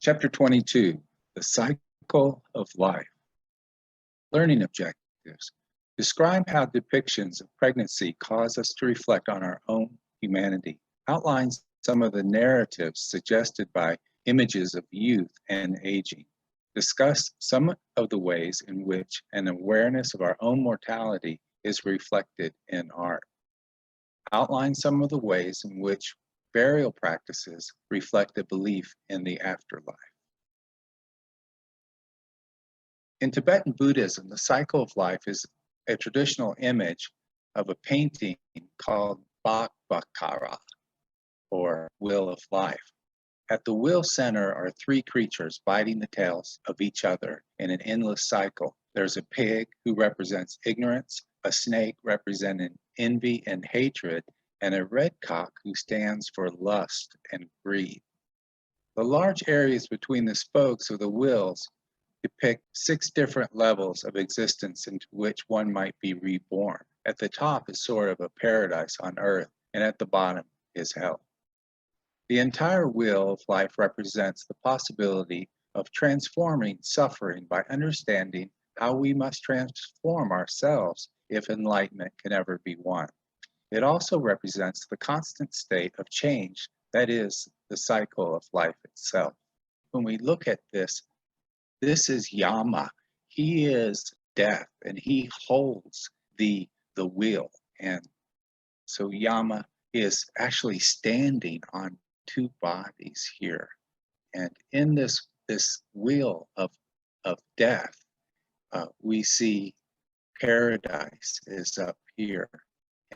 Chapter 22, The Cycle of Life. Learning objectives. Describe how depictions of pregnancy cause us to reflect on our own humanity. Outline some of the narratives suggested by images of youth and aging. Discuss some of the ways in which an awareness of our own mortality is reflected in art. Outline some of the ways in which burial practices reflect a belief in the afterlife. In Tibetan Buddhism, the cycle of life is a traditional image of a painting called Bhakbakara, or Wheel of Life. At the wheel center are three creatures biting the tails of each other in an endless cycle. There's a pig who represents ignorance, a snake representing envy and hatred, and a red cock who stands for lust and greed. The large areas between the spokes of the wheels depict 6 different levels of existence into which one might be reborn. At the top is sort of a paradise on earth, and at the bottom is hell. The entire wheel of life represents the possibility of transforming suffering by understanding how we must transform ourselves if enlightenment can ever be won. It also represents the constant state of change that is the cycle of life itself. When we look at this is Yama. He is death, and he holds the wheel. And so Yama is actually standing on 2 bodies here. And in this wheel of death, we see paradise is up here,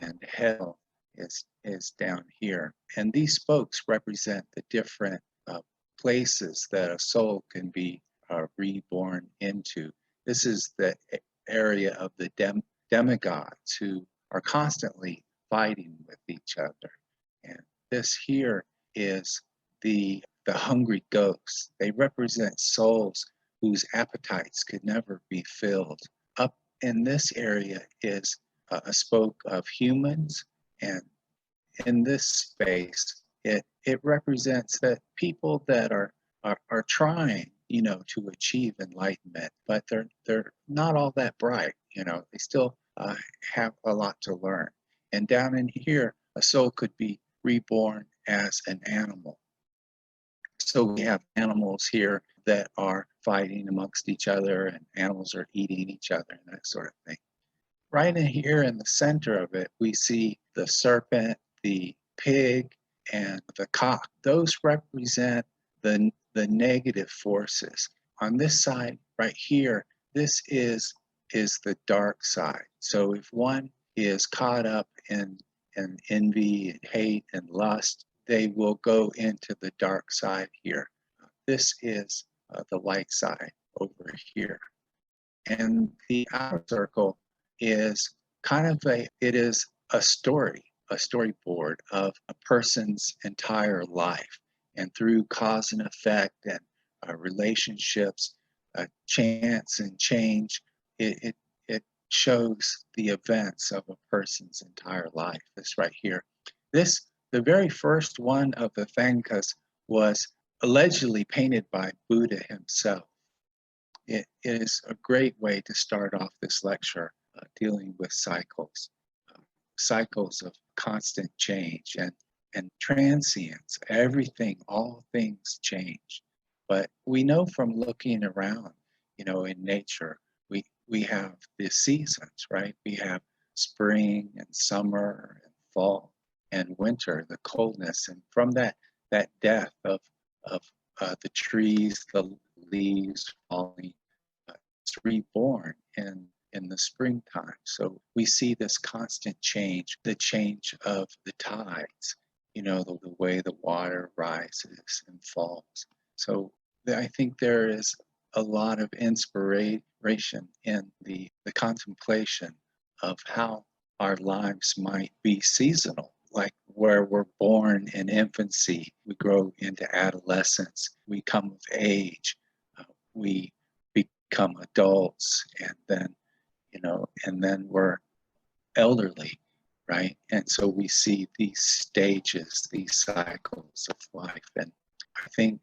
and hell is down here. And these spokes represent the different places that a soul can be reborn into. This is the area of the demigods who are constantly fighting with each other. And this here is the hungry ghosts. They represent souls whose appetites could never be filled. Up in this area is a spoke of humans, and in this space it represents that people that are trying to achieve enlightenment, but they're not all that bright. They still have a lot to learn. And down in here, a soul could be reborn as an animal. So we have animals here that are fighting amongst each other, and animals are eating each other and that sort of thing. Right in here in the center of it, we see the serpent, the pig, and the cock. Those represent the negative forces. On this side right here, this is the dark side. So if one is caught up in envy and hate and lust, they will go into the dark side here. This is the light side over here. And the outer circle is it is a storyboard of a person's entire life. And through cause and effect and relationships, chance and change, it shows the events of a person's entire life. This right here. The very first one of the Thangkas was allegedly painted by Buddha himself. It is a great way to start off this lecture dealing with cycles of constant change and transience. Everything, all things change. But we know from looking around, in nature, we have the seasons, right? We have spring and summer and fall and winter, the coldness, and from that death of the trees, the leaves falling, it's reborn in the springtime. So we see this constant change, the change of the tides, the way the water rises and falls. So I think there is a lot of inspiration in the contemplation of how our lives might be seasonal, like where we're born in infancy, we grow into adolescence, we come of age, we become adults, and then we're elderly, right? And so we see these stages, these cycles of life. And I think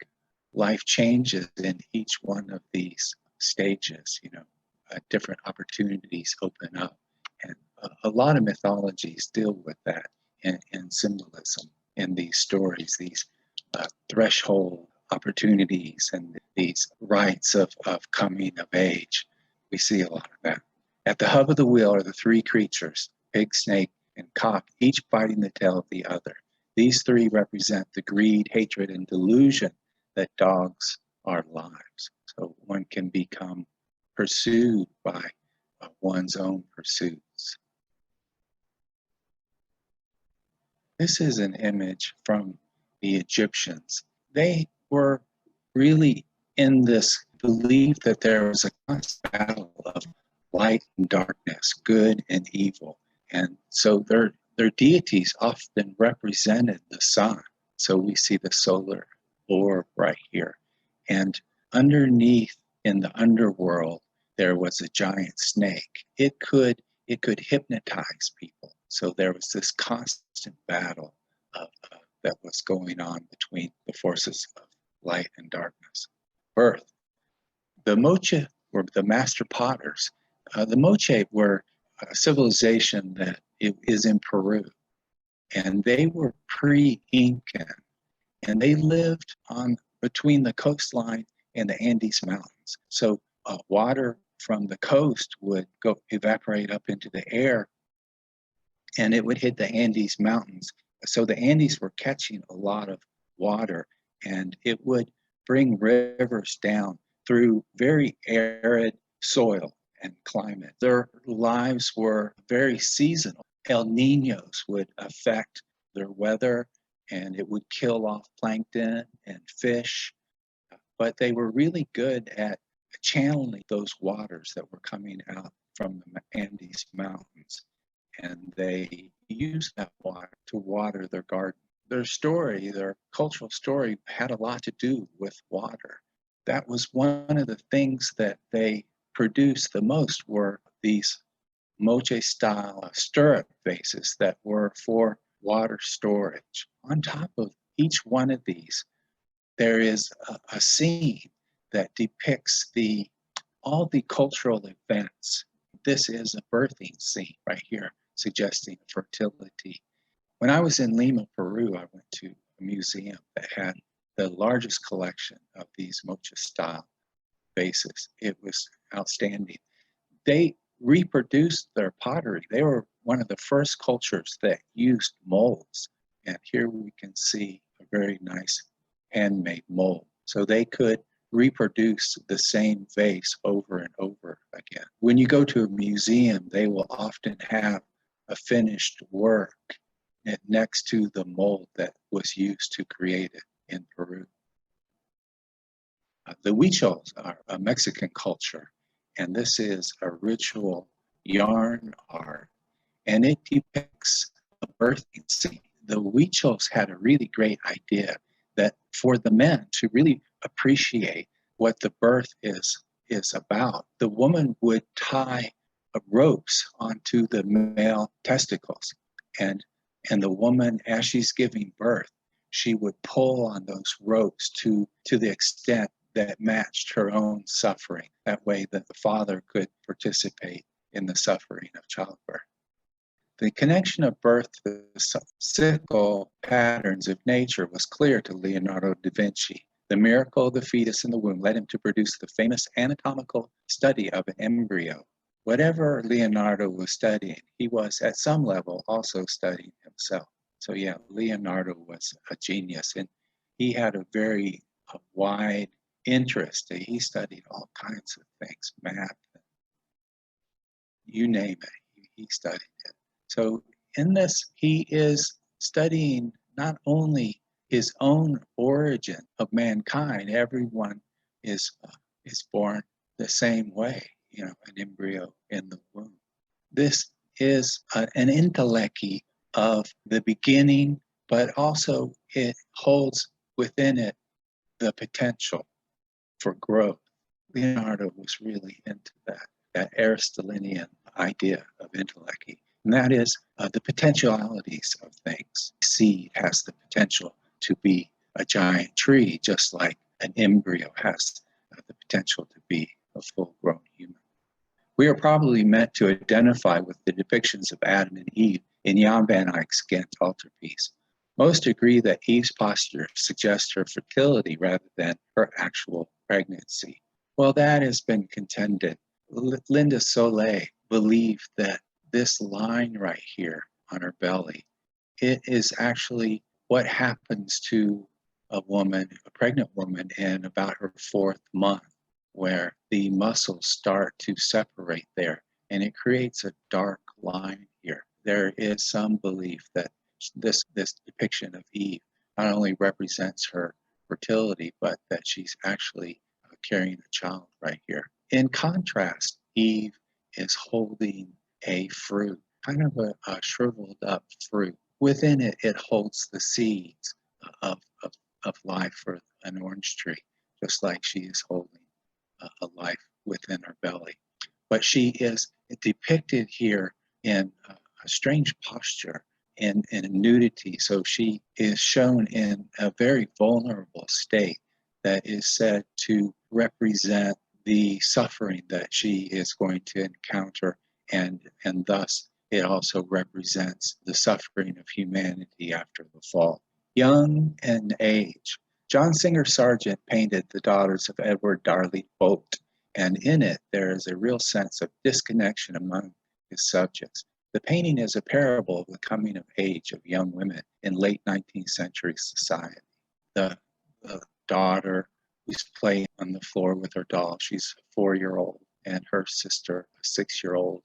life changes in each one of these stages. Different opportunities open up, and a lot of mythologies deal with that in symbolism in these stories, these threshold opportunities and these rites of coming of age. We see a lot of that. At the hub of the wheel are the three creatures, pig, snake, and cock, each biting the tail of the other. These three represent the greed, hatred, and delusion that dogs our lives. So one can become pursued by one's own pursuits. This is an image from the Egyptians. They were really in this belief that there was a constant battle of light and darkness, good and evil. And so their deities often represented the sun. So we see the solar orb right here. And underneath in the underworld, there was a giant snake. It could hypnotize people. So there was this constant battle that was going on between the forces of light and darkness. Birth. The Moche were the master potters. The Moche were a civilization that is in Peru, and they were pre-Incan, and they lived on between the coastline and the Andes Mountains. So water from the coast would go evaporate up into the air, and it would hit the Andes Mountains. So the Andes were catching a lot of water, and it would bring rivers down through very arid soil and climate. Their lives were very seasonal. El Niños would affect their weather, and it would kill off plankton and fish. But they were really good at channeling those waters that were coming out from the Andes Mountains. And they used that water to water their garden. Their story, their cultural story, had a lot to do with water. That was one of the things that they produced the most, were these Moche-style stirrup vases that were for water storage. On top of each one of these, there is a scene that depicts all the cultural events. This is a birthing scene right here, suggesting fertility. When I was in Lima, Peru, I went to a museum that had the largest collection of these Moche-style vases. It was outstanding. They reproduced their pottery. They were one of the first cultures that used molds. And here we can see a very nice handmade mold. So they could reproduce the same vase over and over again. When you go to a museum, they will often have a finished work next to the mold that was used to create it in Peru. The Huichols are a Mexican culture, and this is a ritual yarn art, and it depicts a birthing scene. The Huichols had a really great idea that for the men to really appreciate what the birth is about, the woman would tie ropes onto the male testicles, and the woman, as she's giving birth, she would pull on those ropes to the extent that matched her own suffering. That way that the father could participate in the suffering of childbirth. The connection of birth to the cyclical patterns of nature was clear to Leonardo da Vinci. The miracle of the fetus in the womb led him to produce the famous anatomical study of an embryo. Whatever Leonardo was studying, he was at some level also studying himself. So yeah, Leonardo was a genius, and he had a very wide interest. He studied all kinds of things, math, you name it, he studied it. So in this, he is studying not only his own origin of mankind. Everyone is born the same way, an embryo in the womb. This is an intellechy of the beginning, but also it holds within it the potential for growth. Leonardo was really into that Aristotelian idea of intellechy, and that is the potentialities of things. Seed has the potential to be a giant tree, just like an embryo has the potential to be a full-grown human. We are probably meant to identify with the depictions of Adam and Eve in Jan van Eyck's Ghent altarpiece. Most agree that Eve's posture suggests her fertility rather than her actual pregnancy. Well, that has been contended. Linda Soleil believed that this line right here on her belly, it is actually what happens to a woman, a pregnant woman, in about her 4th month, where the muscles start to separate there, and it creates a dark line here. There is some belief that this depiction of Eve not only represents her fertility, but that she's actually carrying a child right here. In contrast, Eve is holding a fruit, kind of a shriveled up fruit. Within it, it holds the seeds of life for an orange tree, just like she is holding a life within her belly. But she is depicted here in a strange posture and in nudity. So she is shown in a very vulnerable state that is said to represent the suffering that she is going to encounter, and thus it also represents the suffering of humanity after the fall. Young in age, John Singer Sargent painted The Daughters of Edward Darley Boat, and in it there is a real sense of disconnection among his subjects. The painting is a parable of the coming of age of young women in late 19th century society. The daughter who's playing on the floor with her doll, she's a 4-year-old, and her sister, a 6-year-old.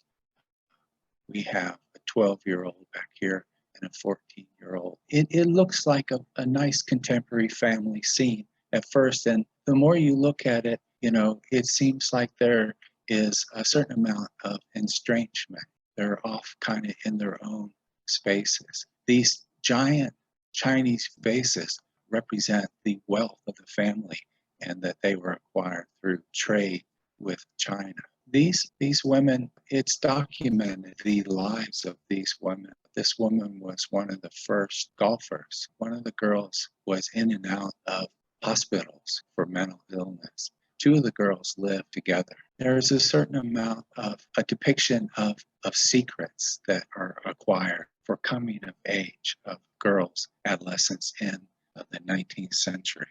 We have a 12-year-old back here and a 14-year-old. It looks like a nice contemporary family scene at first, and the more you look at it, it seems like there is a certain amount of estrangement. They're off kind of in their own spaces. These giant Chinese vases represent the wealth of the family and that they were acquired through trade with China. These women, it's documented the lives of these women. This woman was one of the first golfers. One of the girls was in and out of hospitals for mental illness. 2 of the girls lived together. There is a certain amount of a depiction of secrets that are acquired for coming of age of girls, adolescents in the 19th century.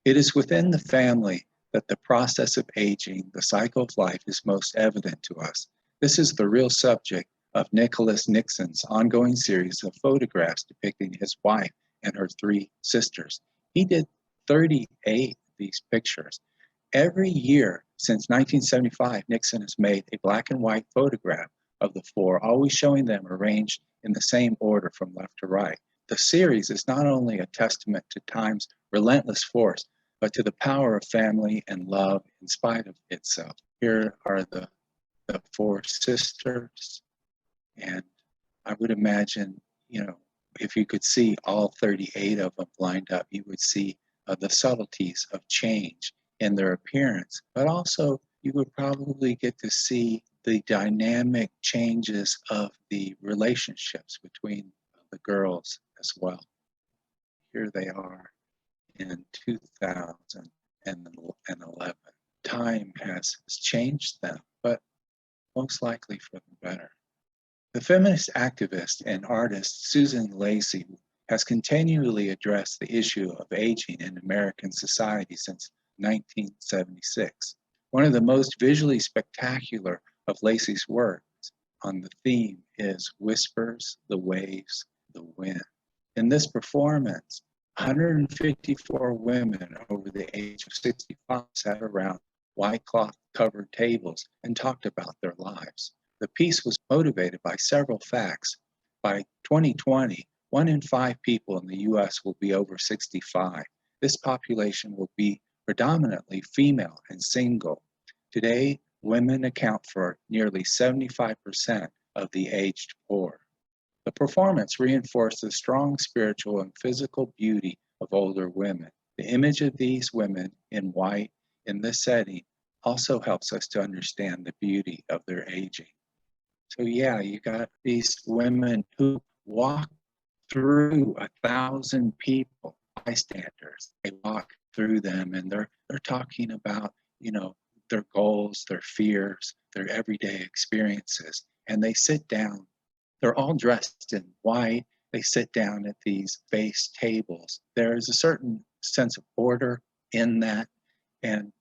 It is within the family that the process of aging, the cycle of life, is most evident to us. This is the real subject of Nicholas Nixon's ongoing series of photographs depicting his wife and her 3 sisters. He did 38 of these pictures. Every year since 1975, Nixon has made a black and white photograph of the 4, always showing them arranged in the same order from left to right. The series is not only a testament to time's relentless force, but to the power of family and love in spite of itself. Here are the 4 sisters, and I would imagine, if you could see all 38 of them lined up, you would see the subtleties of change in their appearance, but also you would probably get to see the dynamic changes of the relationships between the girls as well. Here they are in 2011. Time has changed them, but most likely for the better. The feminist activist and artist Susan Lacy has continually addressed the issue of aging in American society since 1976. One of the most visually spectacular of Lacy's works on the theme is Whispers, the Waves, the Wind. In this performance, 154 women over the age of 65 sat around white cloth covered tables and talked about their lives. The piece was motivated by several facts. By 2020, 1 in 5 people in the US will be over 65. This population will be predominantly female and single. Today, women account for nearly 75% of the aged poor. The performance reinforced the strong spiritual and physical beauty of older women. The image of these women in white in this setting also helps us to understand the beauty of their aging. So yeah, you got these women who walk through 1,000 people, bystanders. They walk through them, and they're talking about, you know, their goals, their fears, their everyday experiences. And they sit down, they're all dressed in white. They sit down at these base tables. There is a certain sense of order in that, and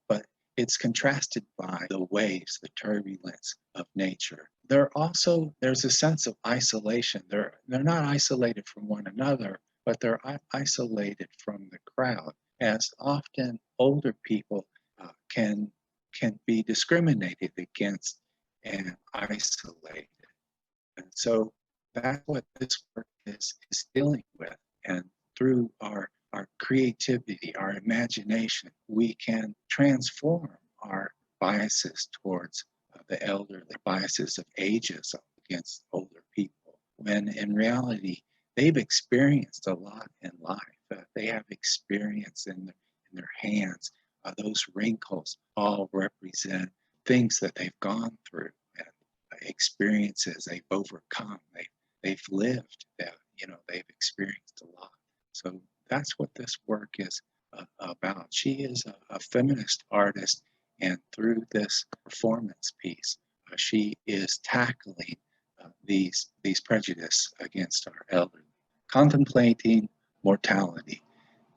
but it's contrasted by the waves, the turbulence of nature. There's a sense of isolation. They're not isolated from one another, but they're isolated from the crowd, as often older people can be discriminated against and isolated. And so that's what this work is dealing with. And through our creativity, our imagination, we can transform our biases towards the elderly, biases of ageism against older people, when in reality, they've experienced a lot in life. They have experience in their hands. Those wrinkles all represent things that they've gone through, and experiences they've overcome. They've lived. They've experienced a lot. So that's what this work is about. She is a feminist artist, and through this performance piece, she is tackling these prejudice against our elderly. Contemplating mortality.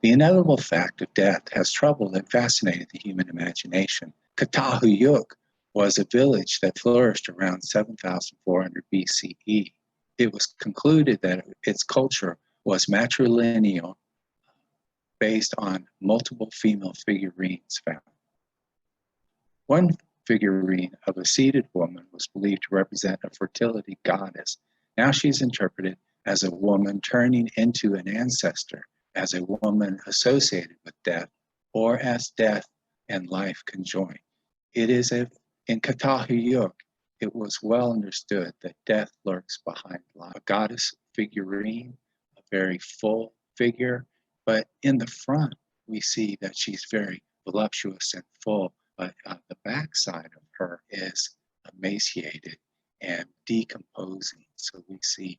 The inevitable fact of death has troubled and fascinated the human imagination. Katahuyuk was a village that flourished around 7,400 BCE. It was concluded that its culture was matrilineal, based on multiple female figurines found. One figurine of a seated woman was believed to represent a fertility goddess. Now she's interpreted as a woman turning into an ancestor, as a woman associated with death, or as death and life conjoined. It is in Katahuyuk, it was well understood that death lurks behind life. A goddess figurine, a very full figure, but in the front, we see that she's very voluptuous and full, but the backside of her is emaciated and decomposing. So we see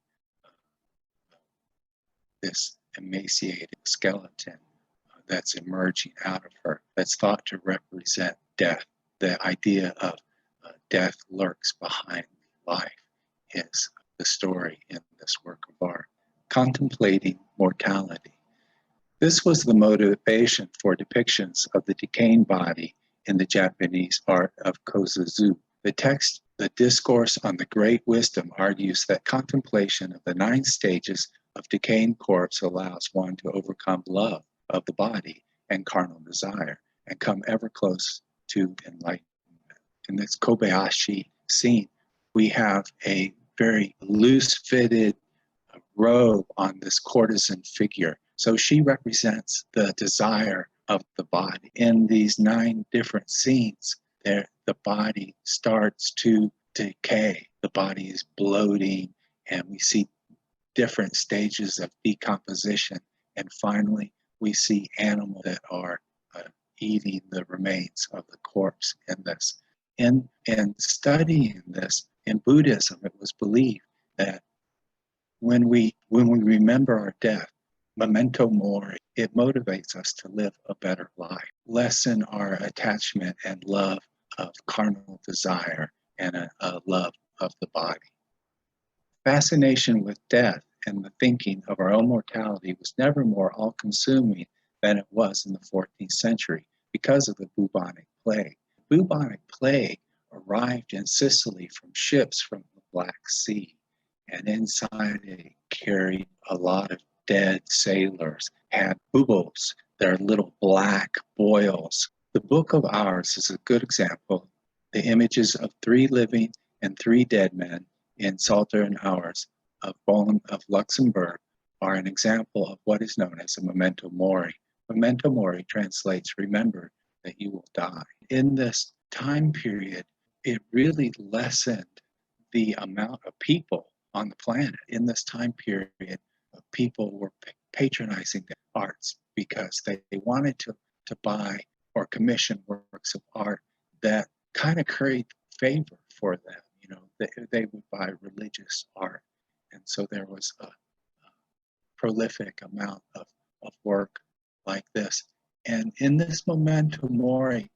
this emaciated skeleton that's emerging out of her, that's thought to represent death. The idea of death lurks behind life is the story in this work of art. Contemplating mortality. This was the motivation for depictions of the decaying body in the Japanese art of Kozuzu. The text, the Discourse on the Great Wisdom, argues that contemplation of the 9 stages of decaying corpse allows one to overcome love of the body and carnal desire and come ever close to enlightenment. In this Kobayashi scene, we have a very loose-fitted robe on this courtesan figure. So she represents the desire of the body. In these 9 different scenes, the body starts to decay. The body is bloating, and we see different stages of decomposition. And finally, we see animals that are eating the remains of the corpse in this. In studying this, in Buddhism, it was believed that when we remember our death, memento mori, it motivates us to live a better life, lessen our attachment and love of carnal desire and a love of the body. Fascination with death and the thinking of our own mortality was never more all-consuming than it was in the 14th century because of the bubonic plague. The bubonic plague arrived in Sicily from ships from the Black Sea, and inside it carried a lot of dead sailors, had buboes, their little black boils. The Book of Hours is a good example. The images of 3 living and 3 dead men in Psalter and Hours of Bohn of Luxembourg are an example of what is known as a memento mori. Memento mori translates, remember that you will die. In this time period, it really lessened the amount of people on the planet. In this time period, people were patronizing the arts because they wanted to buy or commission works of art that kind of curried favor for them. You know, they would buy religious art. And so there was a prolific amount of work like this. And in this memento mori,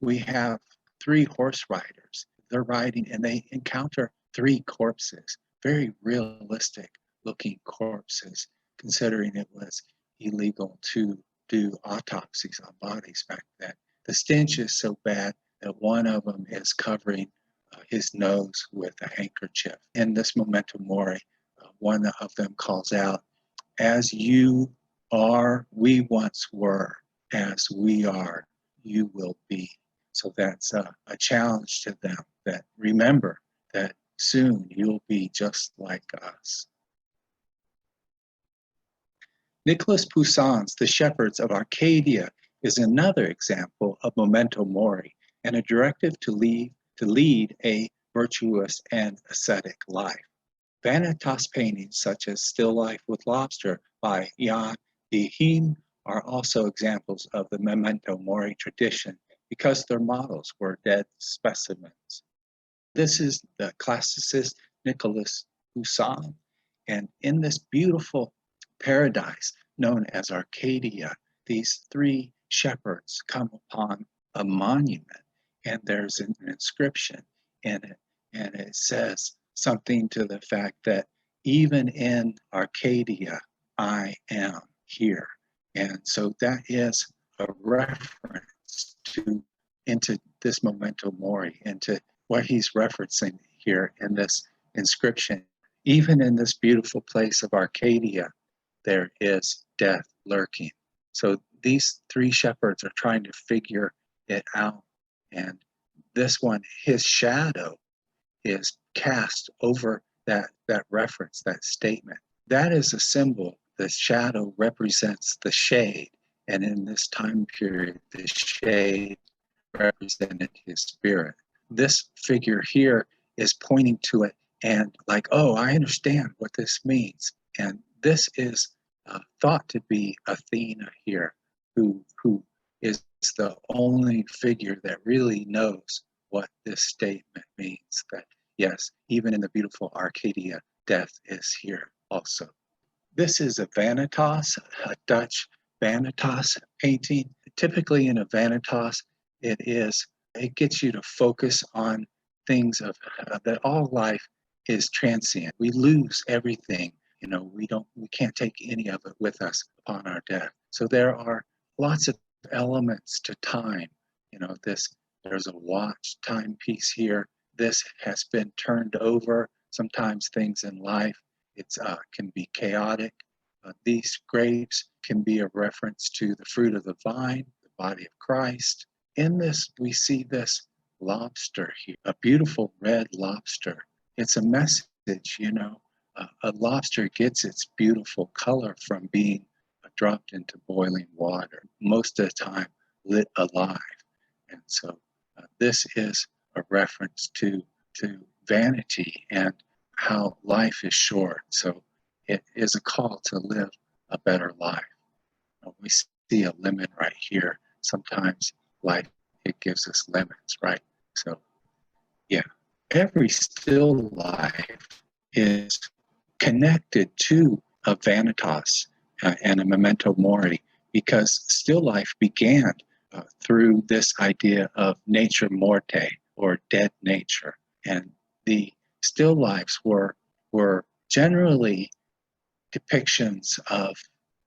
we have three horse riders. They're riding and they encounter three corpses, very realistic looking corpses, considering it was illegal to do autopsies on bodies back then. The stench is so bad that one of them is covering his nose with a handkerchief. In this memento mori, one of them calls out, "As you are, we once were. As we are, you will be." So that's a challenge to them, that remember that soon you'll be just like us. Nicholas Poussin's The Shepherds of Arcadia is another example of memento mori and a directive to lead a virtuous and ascetic life. Vanitas paintings such as Still Life with Lobster by Jan de Heem are also examples of the memento mori tradition because their models were dead specimens. This is the classicist Nicholas Poussin, and in this beautiful paradise known as Arcadia, these three shepherds come upon a monument, and there's an inscription in it, and it says something to the fact that even in Arcadia, I am here. And so that is a reference into this memento mori, into what he's referencing here in this inscription. Even in this beautiful place of Arcadia, there is death lurking. So these three shepherds are trying to figure it out. And this one, his shadow is cast over that reference, that statement. That is a symbol. The shadow represents the shade. And in this time period, the shade represented his spirit. This figure here is pointing to it and like, oh, I understand what this means. And this is thought to be Athena here, who is the only figure that really knows what this statement means, that yes, even in the beautiful Arcadia, death is here also. This is a vanitas, a Dutch vanitas painting. Typically in a vanitas, it gets you to focus on things of that all life is transient. We lose everything. We can't take any of it with us upon our death. So there are lots of elements to time. There's a watch timepiece here. This has been turned over. Sometimes things in life, can be chaotic. These grapes can be a reference to the fruit of the vine, the body of Christ. In this, we see this lobster here, a beautiful red lobster. It's a message, a lobster gets its beautiful color from being dropped into boiling water, most of the time lit alive. And so this is a reference to vanity and how life is short. So it is a call to live a better life. We see a lemon right here. Sometimes life, it gives us lemons, right? So yeah, every still life is connected to a vanitas and a memento mori, because still life began through this idea of nature morte, or dead nature. And the still lifes were generally depictions of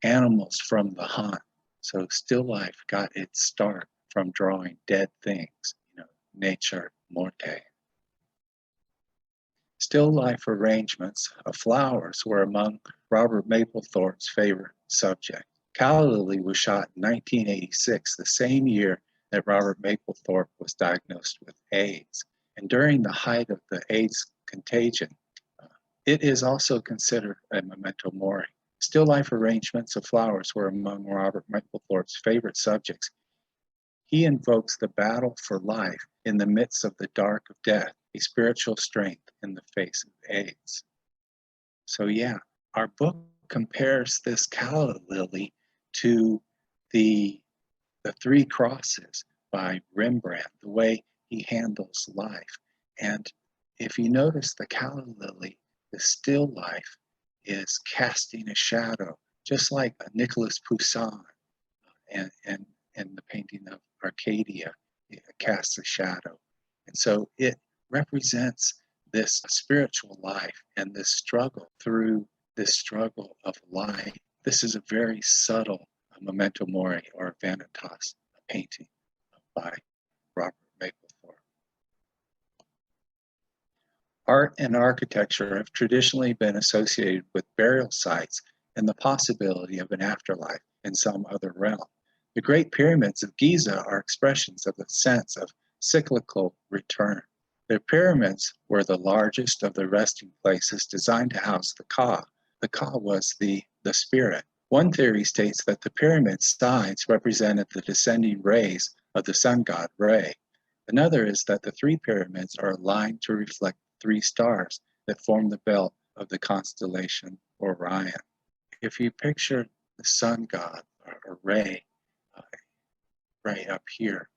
animals from the hunt. So still life got its start from drawing dead things, nature morte. Still life arrangements of flowers were among Robert Mapplethorpe's favorite subjects. Calla Lily was shot in 1986, the same year that Robert Mapplethorpe was diagnosed with AIDS. And during the height of the AIDS contagion, it is also considered a memento mori. Still life arrangements of flowers were among Robert Mapplethorpe's favorite subjects. He invokes the battle for life in the midst of the dark of death, a spiritual strength in the face of AIDS. So yeah, our book compares this calla lily to the Three Crosses by Rembrandt, the way he handles life. And if you notice, the calla lily, the still life, is casting a shadow, just like Nicholas Poussin. And in the painting of Arcadia, it casts a shadow. And so it represents this spiritual life and this struggle through this struggle of life. This is a very subtle memento mori or vanitas painting by Robert Mapplethorpe. Art and architecture have traditionally been associated with burial sites and the possibility of an afterlife in some other realm. The Great Pyramids of Giza are expressions of the sense of cyclical return. The pyramids were the largest of the resting places designed to house the Ka. The Ka was the spirit. One theory states that the pyramid's sides represented the descending rays of the sun god Re. Another is that the three pyramids are aligned to reflect three stars that form the belt of the constellation Orion. If you picture the sun god, or Re, right up here,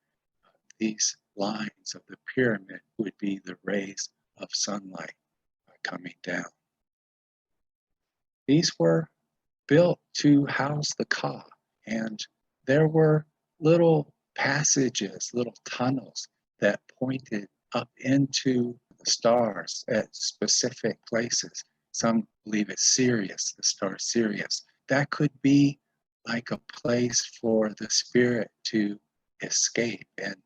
these lines of the pyramid would be the rays of sunlight coming down. These were built to house the Ka, and there were little passages, little tunnels that pointed up into the stars at specific places. Some believe it's Sirius, the star Sirius. That could be like a place for the spirit to escape and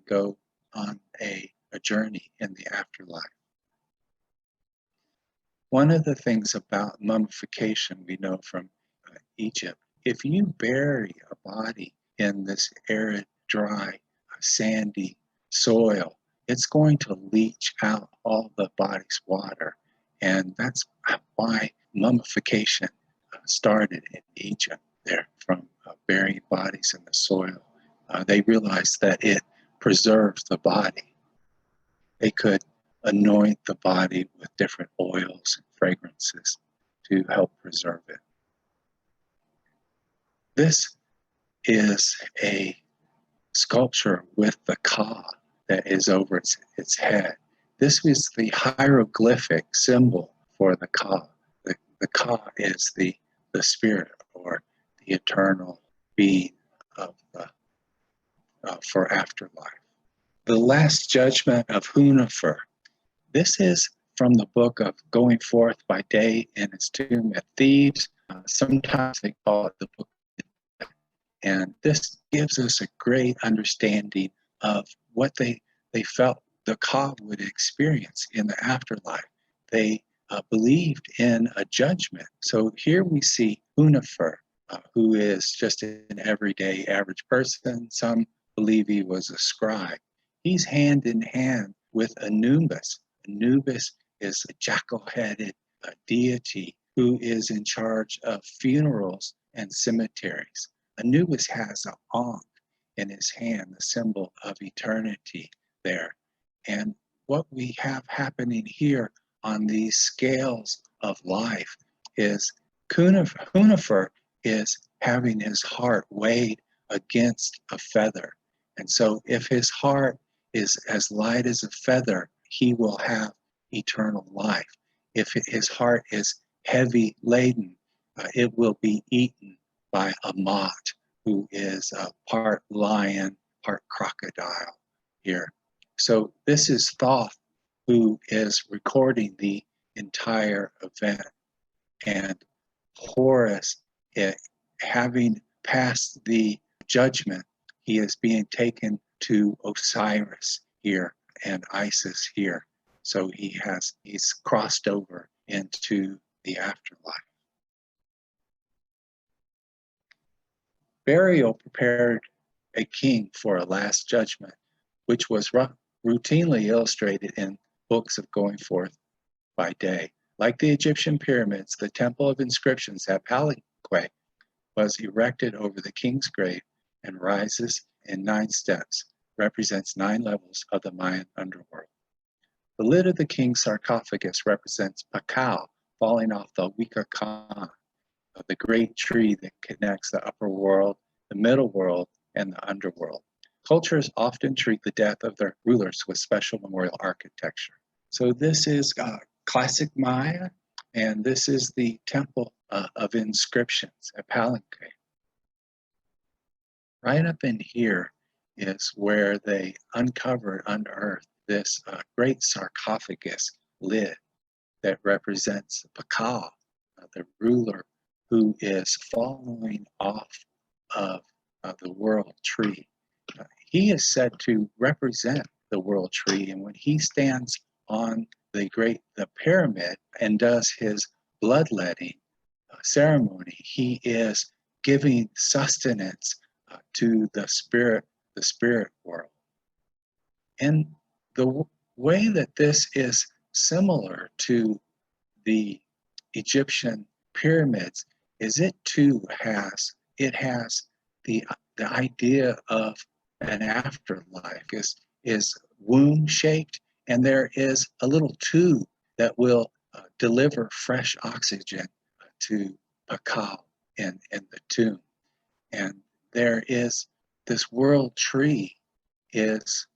go on a journey in the afterlife. One of the things about mummification we know from Egypt, if you bury a body in this arid, dry, sandy soil, it's going to leach out all the body's water. And that's why mummification started in Egypt there, from burying bodies in the soil. They realized that it preserves the body. They could anoint the body with different oils and fragrances to help preserve it. This is a sculpture with the Ka that is over its head. This is the hieroglyphic symbol for the Ka. The Ka is the spirit or the eternal being of for afterlife. The Last Judgment of Hunefer. This is from the book of Going Forth by Day in its Tomb at Thebes. Sometimes they call it the book. And this gives us a great understanding of what they felt the Ka would experience in the afterlife. They believed in a judgment. So here we see Hunefer, who is just an everyday average person. Some believe he was a scribe. He's hand in hand with Anubis. Anubis is a jackal-headed deity who is in charge of funerals and cemeteries. Anubis has an ankh in his hand, the symbol of eternity there. And what we have happening here on these scales of life is Hunefer is having his heart weighed against a feather. And so if his heart is as light as a feather, he will have eternal life. If his heart is heavy laden, it will be eaten by Amat, who is part lion, part crocodile here. So this is Thoth, who is recording the entire event. And Horus, having passed the judgment, he is being taken to Osiris here and Isis here. So he's crossed over into the afterlife. Burial prepared a king for a last judgment, which was routinely illustrated in books of Going Forth by Day. Like the Egyptian pyramids, the Temple of Inscriptions at Palenque was erected over the king's grave and rises in 9 steps, represents 9 levels of the Mayan underworld. The lid of the king's sarcophagus represents Pakal falling off the Wika Khan, the great tree that connects the upper world, the middle world, and the underworld. Cultures often treat the death of their rulers with special memorial architecture. So this is classic Maya, and this is the Temple of Inscriptions at Palenque. Right up in here is where they uncovered, unearthed this great sarcophagus lid that represents Pakal, the ruler who is falling off of the world tree. He is said to represent the world tree, and when he stands on the pyramid and does his bloodletting ceremony, he is giving sustenance to the spirit world. And the way that this is similar to the Egyptian pyramids is it too has the the idea of an afterlife is womb shaped, and there is a little tube that will deliver fresh oxygen to a cow in the tomb. And there is this world tree is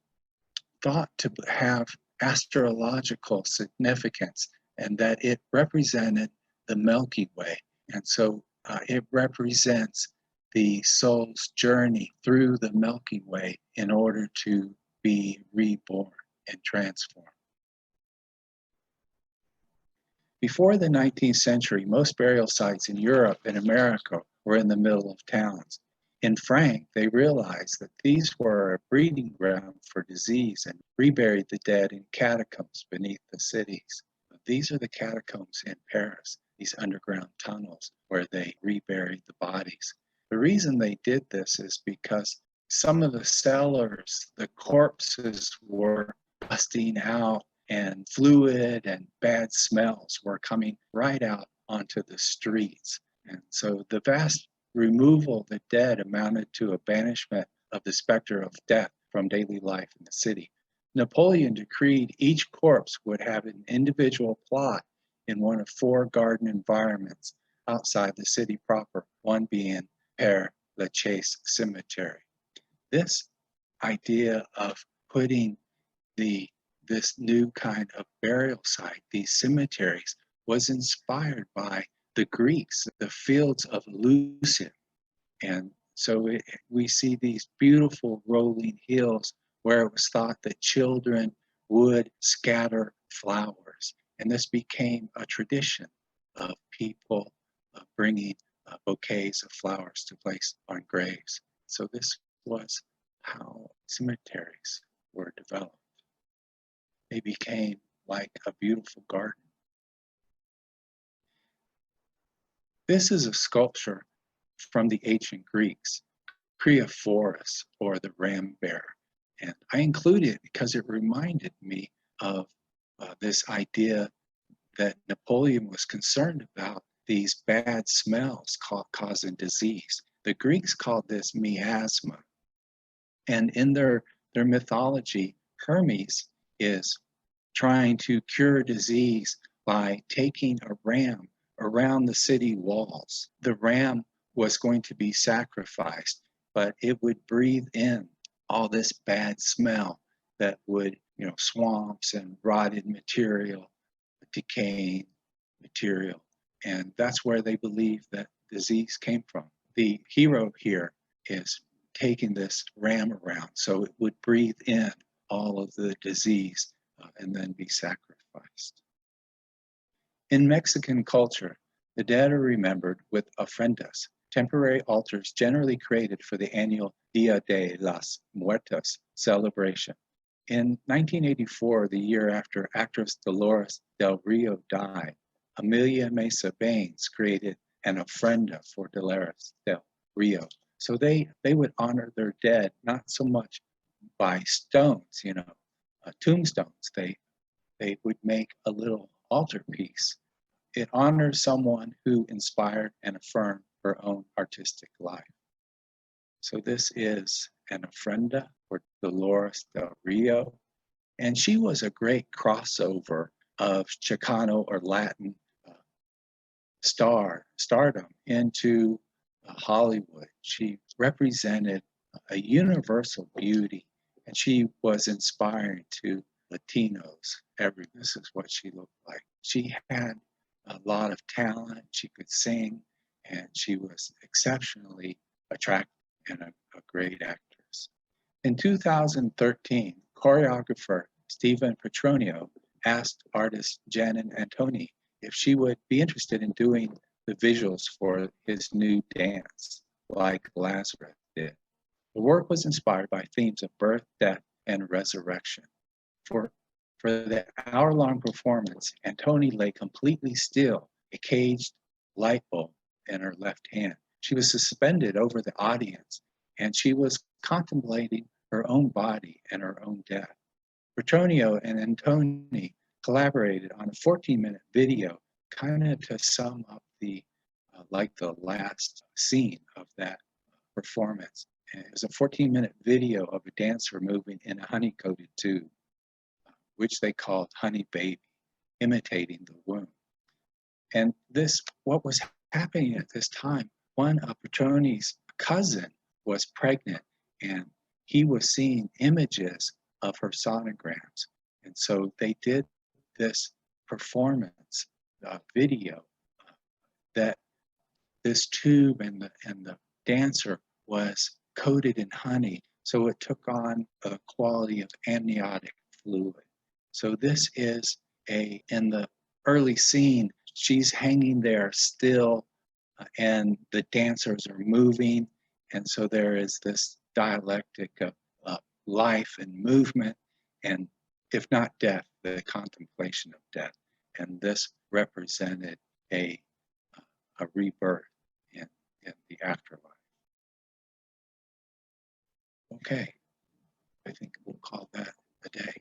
thought to have astrological significance, and that it represented the Milky Way. And so it represents the soul's journey through the Milky Way in order to be reborn and transformed. Before the 19th century, most burial sites in Europe and America were in the middle of towns. In Frank, they realized that these were a breeding ground for disease and reburied the dead in catacombs beneath the cities. These are the catacombs in Paris, these underground tunnels where they reburied the bodies. The reason they did this is because some of the cellars, the corpses were busting out, and fluid and bad smells were coming right out onto the streets. And so the vast removal of the dead amounted to a banishment of the specter of death from daily life in the city. Napoleon decreed each corpse would have an individual plot in one of 4 garden environments outside the city proper, one being Père Lachaise Cemetery. This idea of putting this new kind of burial site, these cemeteries, was inspired by the Greeks, the fields of Lucian. And so we see these beautiful rolling hills where it was thought that children would scatter flowers. And this became a tradition of people bringing bouquets of flowers to place on graves. So this was how cemeteries were developed. They became like a beautiful garden. This is a sculpture from the ancient Greeks, Creophorus, or the ram bear. And I include it because it reminded me of this idea that Napoleon was concerned about these bad smells causing disease. The Greeks called this miasma. And in their mythology, Hermes is trying to cure disease by taking a ram around the city walls. The ram was going to be sacrificed, but it would breathe in all this bad smell that would, swamps and rotted material, decaying material. And that's where they believe that disease came from. The hero here is taking this ram around so it would breathe in all of the disease and then be sacrificed. In Mexican culture, the dead are remembered with ofrendas, temporary altars generally created for the annual Dia de las Muertas celebration. In 1984, the year after actress Dolores Del Rio died, Amelia Mesa Baines created an ofrenda for Dolores Del Rio. So they would honor their dead not so much by stones, tombstones. They would make a little altarpiece. It honors someone who inspired and affirmed her own artistic life. So this is an ofrenda for Dolores Del Rio. And she was a great crossover of Chicano or Latin stardom into Hollywood. She represented a universal beauty, and she was inspiring to Latinos. This is what she looked like. She had a lot of talent. She could sing, and she was exceptionally attractive. and a great actress. In 2013, choreographer Stephen Petronio asked artist Janet Antoni if she would be interested in doing the visuals for his new dance, like Lazarus did. The work was inspired by themes of birth, death, and resurrection. For, for the hour-long performance, Antoni lay completely still, a caged light bulb in her left hand. She was suspended over the audience, and she was contemplating her own body and her own death. Petronio and Antoni collaborated on a 14-minute video, kind of to sum up the last scene of that performance. And it was a 14-minute video of a dancer moving in a honey-coated tube, which they called Honey Baby, imitating the womb. And what was happening at this time, one of Petronio's cousin was pregnant, and he was seeing images of her sonograms. And so they did this performance video that this tube and the dancer was coated in honey, so it took on a quality of amniotic fluid. So this is in the early scene, she's hanging there still, and the dancers are moving, and so there is this dialectic of life and movement, and if not death, the contemplation of death. And this represented a rebirth in the afterlife. Okay, I think we'll call that a day.